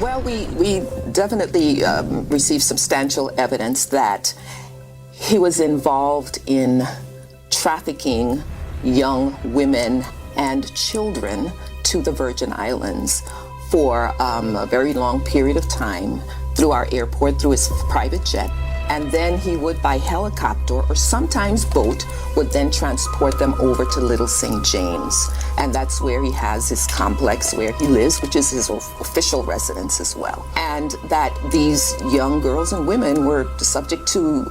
Well, we definitely received substantial evidence that he was involved in trafficking young women and children to the Virgin Islands for a very long period of time through our airport, through his private jet. And then he would, by helicopter or sometimes boat, would then transport them over to Little St. James. And that's where he has his complex where he lives, which is his official residence as well. And that these young girls and women were subject to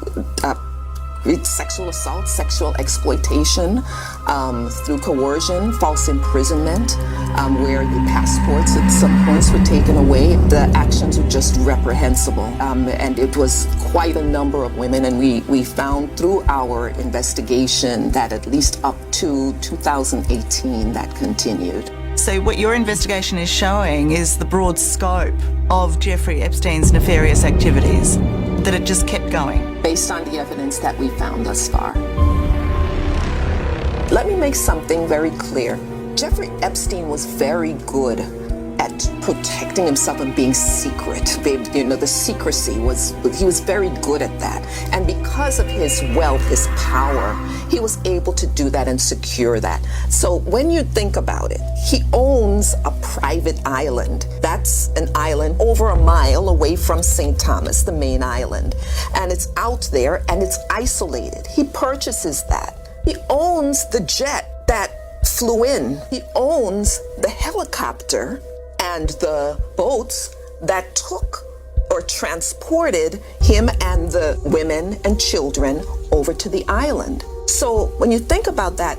sexual assault, sexual exploitation, through coercion, false imprisonment, where the passports at some points were taken away. The actions were just reprehensible. And it was quite a number of women, and we found through our investigation that at least up to 2018 that continued. So what your investigation is showing is the broad scope of Jeffrey Epstein's nefarious activities, that it just kept going. Based on the evidence that we found thus far. Let me make something very clear. Jeffrey Epstein was very good at protecting himself and being secret. You know, the secrecy he was very good at that. And because of his wealth, his power, he was able to do that and secure that. So when you think about it, he owns a private island. That's an island over a mile away from St. Thomas, the main island. And it's out there and it's isolated. He purchases that. He owns the jet that flew in. He owns the helicopter and the boats that took or transported him and the women and children over to the island. So when you think about that,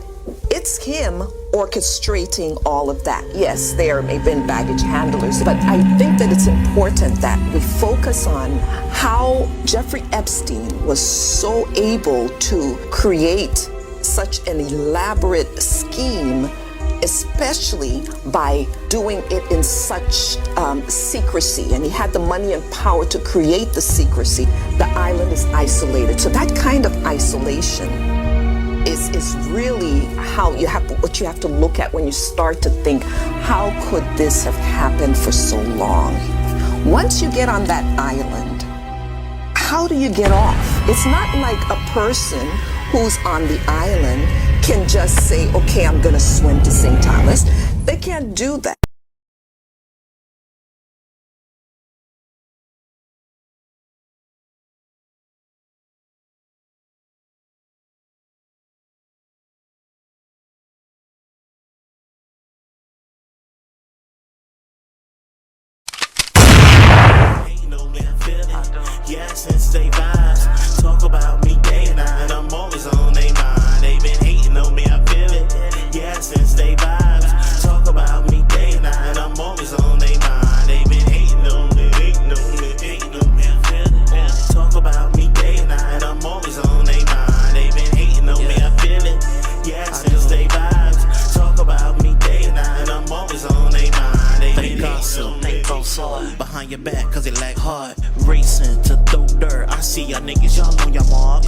it's him orchestrating all of that. Yes, there may have been baggage handlers, but I think that it's important that we focus on how Jeffrey Epstein was so able to create such an elaborate scheme, especially by doing it in such secrecy. And he had the money and power to create the secrecy. The island is isolated. So that kind of isolation is really what you have to look at when you start to think, how could this have happened for so long? Once you get on that island, how do you get off? It's not like a person who's on the island can just say, okay, I'm gonna swim to St. Thomas. They can't do that. Yeah, since they vibes, talk about me day and night, I'm always on their mind. They been hating on me, I feel it. Yeah, since they vibes, talk about me day and night, I'm always on their mind. They been hating on me, hating on me, hating on me, I feel it. Talk about me day and night, I'm always on their mind. They been hating on me, I feel it. Yeah, since they vibes, talk about me day and night, I'm always on their mind. They been hating on me. Behind your back, cause it lack hard. Racing to throw dirt. I see y'all niggas, y'all on your mark.